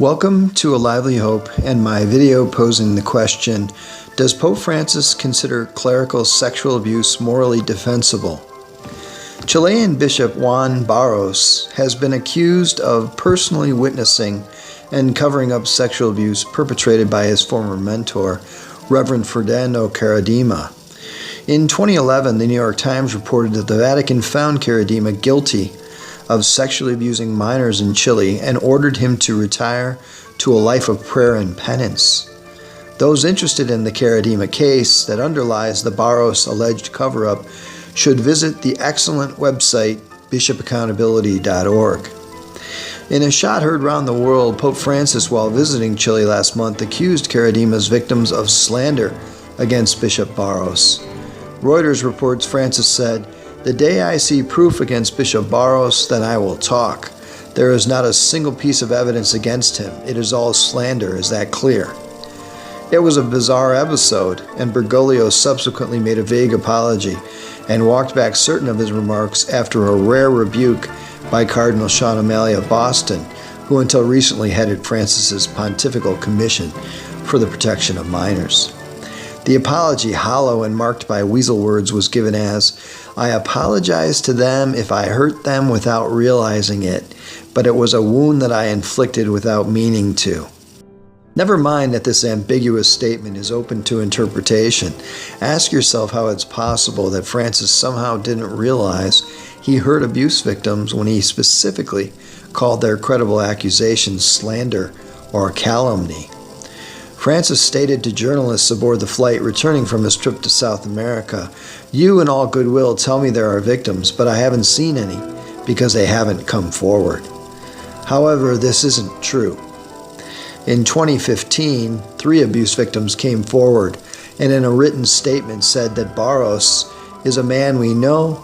Welcome to A Lively Hope and my video posing the question, does Pope Francis consider clerical sexual abuse morally defensible? Chilean Bishop Juan Barros has been accused of personally witnessing and covering up sexual abuse perpetrated by his former mentor, Reverend Fernando Caradima. In 2011, the New York Times reported that the Vatican found Caradima guilty of sexually abusing minors in Chile and ordered him to retire to a life of prayer and penance. Those interested in the Caradima case that underlies the Barros alleged cover-up should visit the excellent website bishopaccountability.org. In a shot heard around the world, Pope Francis, while visiting Chile last month, accused Caradima's victims of slander against Bishop Barros. Reuters reports Francis said, "The day I see proof against Bishop Barros, then I will talk. There is not a single piece of evidence against him. It is all slander. Is that clear?" It was a bizarre episode, and Bergoglio subsequently made a vague apology and walked back certain of his remarks after a rare rebuke by Cardinal Sean O'Malley of Boston, who until recently headed Francis's Pontifical Commission for the Protection of Minors. The apology, hollow and marked by weasel words, was given as, "I apologize to them if I hurt them without realizing it, but it was a wound that I inflicted without meaning to." Never mind that this ambiguous statement is open to interpretation. Ask yourself how it's possible that Francis somehow didn't realize he hurt abuse victims when he specifically called their credible accusations slander or calumny. Francis stated to journalists aboard the flight returning from his trip to South America, "You in all goodwill tell me there are victims, but I haven't seen any because they haven't come forward." However, this isn't true. In 2015, 3 abuse victims came forward and in a written statement said that Barros is a man we know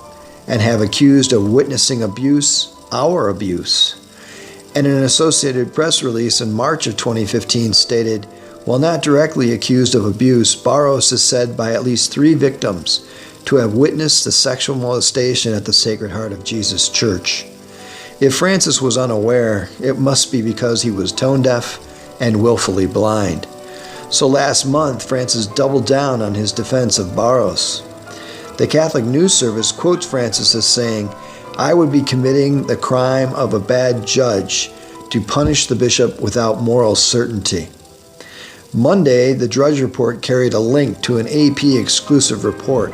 and have accused of witnessing abuse, our abuse. And an Associated Press release in March of 2015 stated, "While not directly accused of abuse, Barros is said by at least 3 victims to have witnessed the sexual molestation at the Sacred Heart of Jesus Church." If Francis was unaware, it must be because he was tone-deaf and willfully blind. So last month, Francis doubled down on his defense of Barros. The Catholic News Service quotes Francis as saying, "I would be committing the crime of a bad judge to punish the bishop without moral certainty." Monday, the Drudge Report carried a link to an AP exclusive report,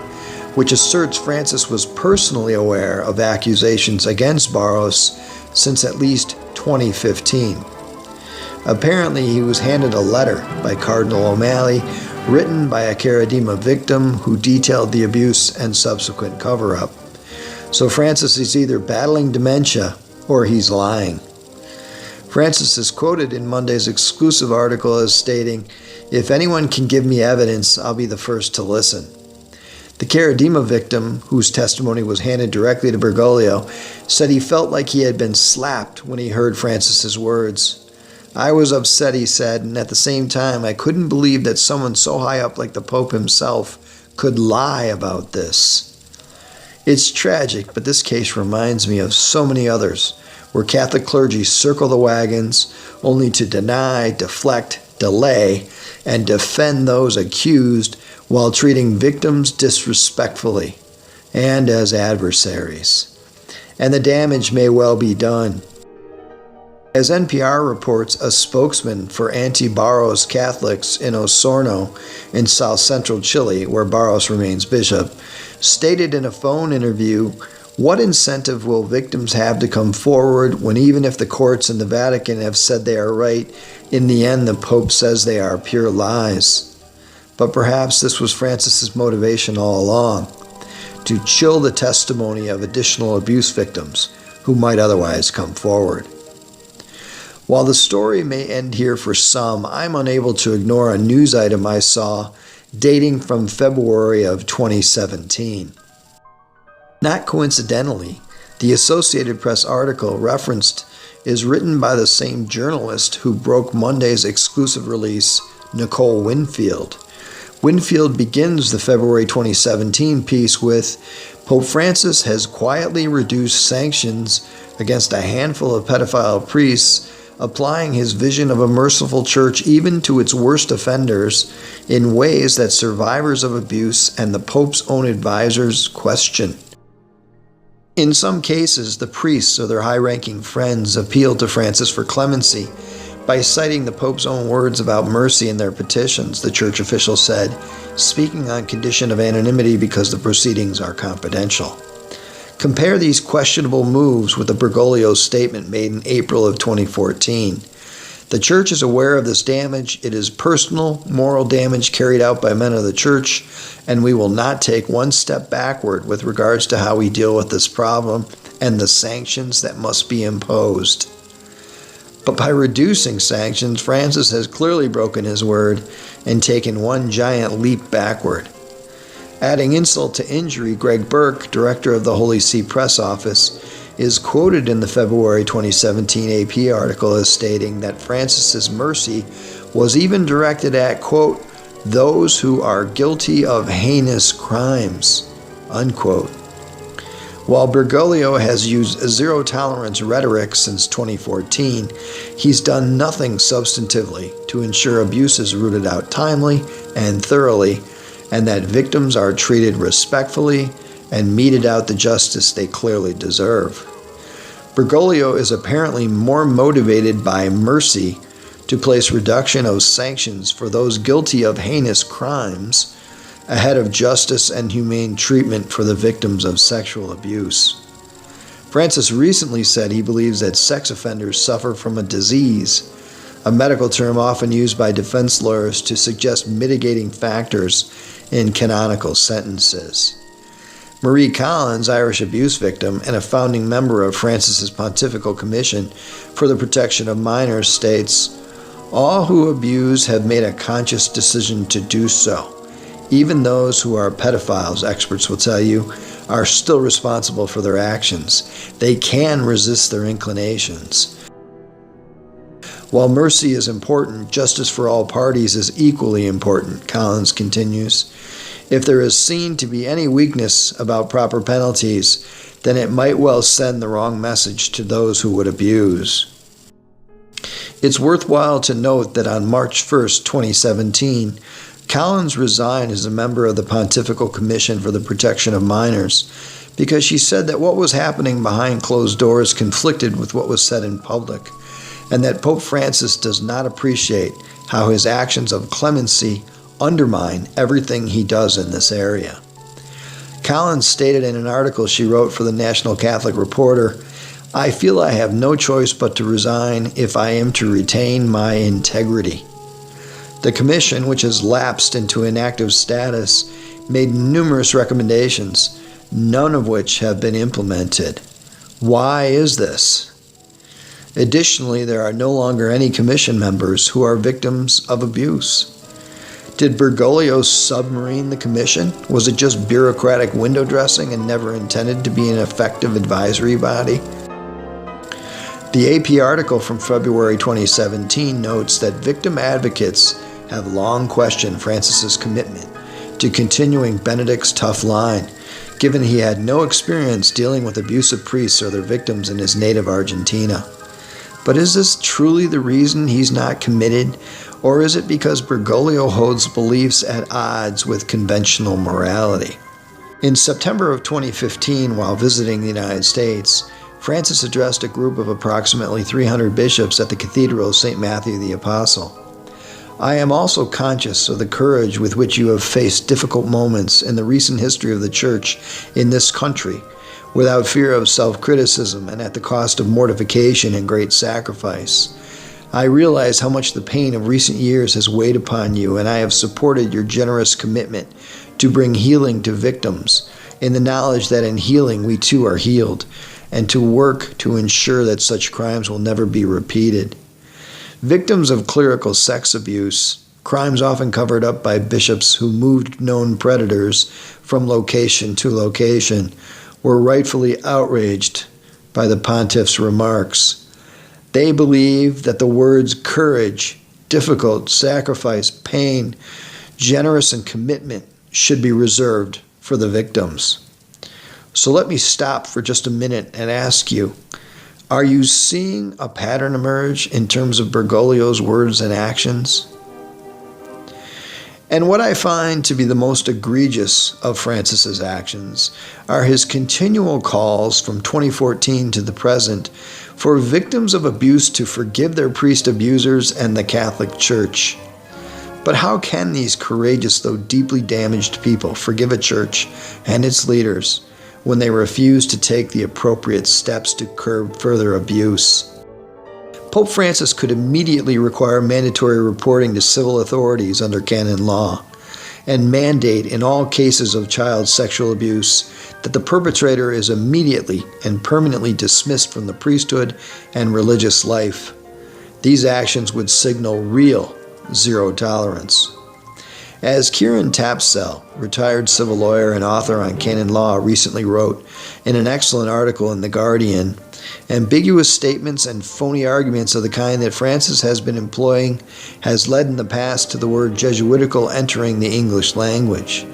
which asserts Francis was personally aware of accusations against Barros since at least 2015. Apparently, he was handed a letter by Cardinal O'Malley, written by a Caradima victim who detailed the abuse and subsequent cover-up. So Francis is either battling dementia or he's lying. Francis is quoted in Monday's exclusive article as stating, "If anyone can give me evidence, I'll be the first to listen." The Caradima victim, whose testimony was handed directly to Bergoglio, said he felt like he had been slapped when he heard Francis's words. "I was upset," he said, "and at the same time, I couldn't believe that someone so high up like the Pope himself could lie about this." It's tragic, but this case reminds me of so many others, where Catholic clergy circle the wagons only to deny, deflect, delay, and defend those accused while treating victims disrespectfully and as adversaries. And the damage may well be done. As NPR reports, a spokesman for anti-Barros Catholics in Osorno in south-central Chile, where Barros remains bishop, stated in a phone interview, "What incentive will victims have to come forward when even if the courts and the Vatican have said they are right, in the end the Pope says they are pure lies?" But perhaps this was Francis's motivation all along, to chill the testimony of additional abuse victims who might otherwise come forward. While the story may end here for some, I'm unable to ignore a news item I saw dating from February of 2017. Not coincidentally, the Associated Press article referenced is written by the same journalist who broke Monday's exclusive release, Nicole Winfield. Winfield begins the February 2017 piece with, "Pope Francis has quietly reduced sanctions against a handful of pedophile priests applying his vision of a merciful church even to its worst offenders in ways that survivors of abuse and the Pope's own advisors question. In some cases, the priests or their high-ranking friends appealed to Francis for clemency by citing the Pope's own words about mercy in their petitions, the church official said, speaking on condition of anonymity because the proceedings are confidential. Compare these questionable moves with the Bergoglio statement made in April of 2014. The church is aware of this damage. It is personal, moral damage carried out by men of the church, and we will not take one step backward with regards to how we deal with this problem and the sanctions that must be imposed. But by reducing sanctions, Francis has clearly broken his word and taken one giant leap backward. Adding insult to injury, Greg Burke, director of the Holy See Press Office, is quoted in the February 2017 AP article as stating that Francis's mercy was even directed at, quote, those who are guilty of heinous crimes, unquote. While Bergoglio has used zero-tolerance rhetoric since 2014, he's done nothing substantively to ensure abuse is rooted out timely and thoroughly, and that victims are treated respectfully and meted out the justice they clearly deserve. Bergoglio is apparently more motivated by mercy to place reduction of sanctions for those guilty of heinous crimes ahead of justice and humane treatment for the victims of sexual abuse. Francis recently said he believes that sex offenders suffer from a disease, a medical term often used by defense lawyers to suggest mitigating factors in canonical sentences. Marie Collins, Irish abuse victim and a founding member of Francis's Pontifical Commission for the Protection of Minors, states, all who abuse have made a conscious decision to do so. Even those who are pedophiles, experts will tell you, are still responsible for their actions. They can resist their inclinations. While mercy is important, justice for all parties is equally important, Collins continues. If there is seen to be any weakness about proper penalties, then it might well send the wrong message to those who would abuse. It's worthwhile to note that on March 1st, 2017, Collins resigned as a member of the Pontifical Commission for the Protection of Minors because she said that what was happening behind closed doors conflicted with what was said in public, and that Pope Francis does not appreciate how his actions of clemency undermine everything he does in this area. Collins stated in an article she wrote for the National Catholic Reporter, I feel I have no choice but to resign if I am to retain my integrity. The Commission, which has lapsed into inactive status, made numerous recommendations, none of which have been implemented. Why is this? Additionally, there are no longer any Commission members who are victims of abuse. Did Bergoglio submarine the Commission? Was it just bureaucratic window dressing and never intended to be an effective advisory body? The AP article from February 2017 notes that victim advocates have long questioned Francis's commitment to continuing Benedict's tough line, given he had no experience dealing with abusive priests or their victims in his native Argentina. But is this truly the reason he's not committed, or is it because Bergoglio holds beliefs at odds with conventional morality? In September of 2015, while visiting the United States, Francis addressed a group of approximately 300 bishops at the Cathedral of St. Matthew the Apostle. I am also conscious of the courage with which you have faced difficult moments in the recent history of the Church in this country, without fear of self-criticism and at the cost of mortification and great sacrifice. I realize how much the pain of recent years has weighed upon you, and I have supported your generous commitment to bring healing to victims, in the knowledge that in healing we too are healed, and to work to ensure that such crimes will never be repeated. Victims of clerical sex abuse, crimes often covered up by bishops who moved known predators from location to location, were rightfully outraged by the pontiff's remarks. They believe that the words courage, difficult, sacrifice, pain, generous, and commitment should be reserved for the victims. So let me stop for just a minute and ask you, Are you seeing a pattern emerge in terms of Bergoglio's words and actions? And what I find to be the most egregious of Francis's actions are his continual calls from 2014 to the present for victims of abuse to forgive their priest abusers and the Catholic Church. But how can these courageous, though deeply damaged people forgive a church and its leaders when they refuse to take the appropriate steps to curb further abuse? Pope Francis could immediately require mandatory reporting to civil authorities under canon law and mandate in all cases of child sexual abuse that the perpetrator is immediately and permanently dismissed from the priesthood and religious life. These actions would signal real zero tolerance. As Kieran Tapsell, retired civil lawyer and author on canon law, recently wrote in an excellent article in The Guardian, ambiguous statements and phony arguments of the kind that Francis has been employing has led in the past to the word Jesuitical entering the English language.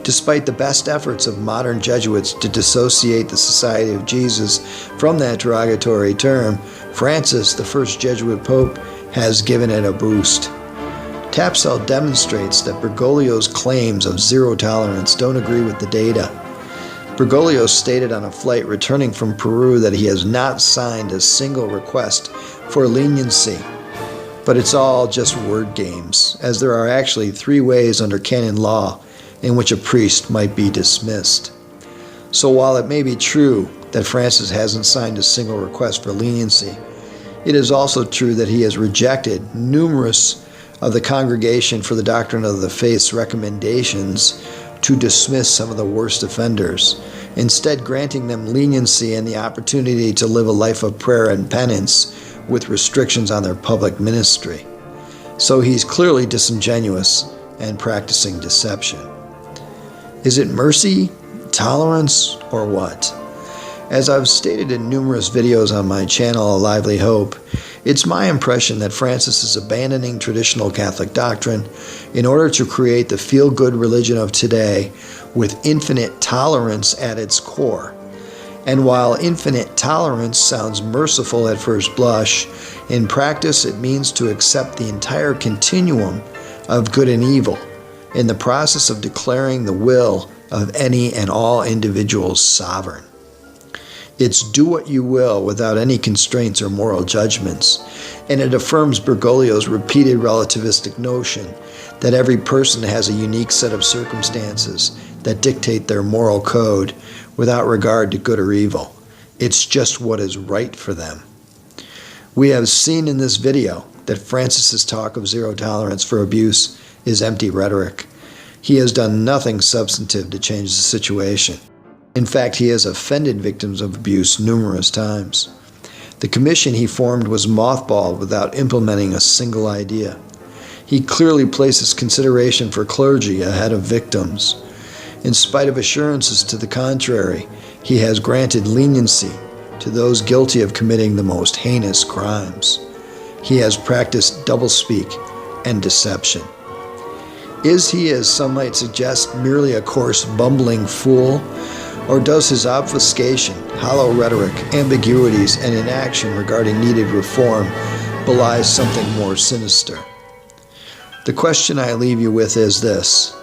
Despite the best efforts of modern Jesuits to dissociate the Society of Jesus from that derogatory term, Francis, the first Jesuit pope, has given it a boost. Tapsell demonstrates that Bergoglio's claims of zero tolerance don't agree with the data. Bergoglio stated on a flight returning from Peru that he has not signed a single request for leniency. But it's all just word games, as there are actually 3 ways under canon law in which a priest might be dismissed. So while it may be true that Francis hasn't signed a single request for leniency, it is also true that he has rejected numerous of the Congregation for the Doctrine of the Faith's recommendations to dismiss some of the worst offenders, instead granting them leniency and the opportunity to live a life of prayer and penance with restrictions on their public ministry. So he's clearly disingenuous and practicing deception. Is it mercy, tolerance, or what? As I've stated in numerous videos on my channel, A Lively Hope, it's my impression that Francis is abandoning traditional Catholic doctrine in order to create the feel-good religion of today with infinite tolerance at its core. And while infinite tolerance sounds merciful at first blush, in practice it means to accept the entire continuum of good and evil in the process of declaring the will of any and all individuals sovereign. It's do what you will without any constraints or moral judgments, and it affirms Bergoglio's repeated relativistic notion that every person has a unique set of circumstances that dictate their moral code without regard to good or evil. It's just what is right for them. We have seen in this video that Francis's talk of zero tolerance for abuse is empty rhetoric. He has done nothing substantive to change the situation. In fact, he has offended victims of abuse numerous times. The commission he formed was mothballed without implementing a single idea. He clearly places consideration for clergy ahead of victims. In spite of assurances to the contrary, he has granted leniency to those guilty of committing the most heinous crimes. He has practiced doublespeak and deception. Is he, as some might suggest, merely a coarse, bumbling fool? Or does his obfuscation, hollow rhetoric, ambiguities, and inaction regarding needed reform belie something more sinister? The question I leave you with is this: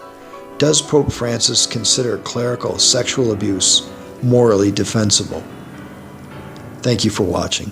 does Pope Francis consider clerical sexual abuse morally defensible? Thank you for watching.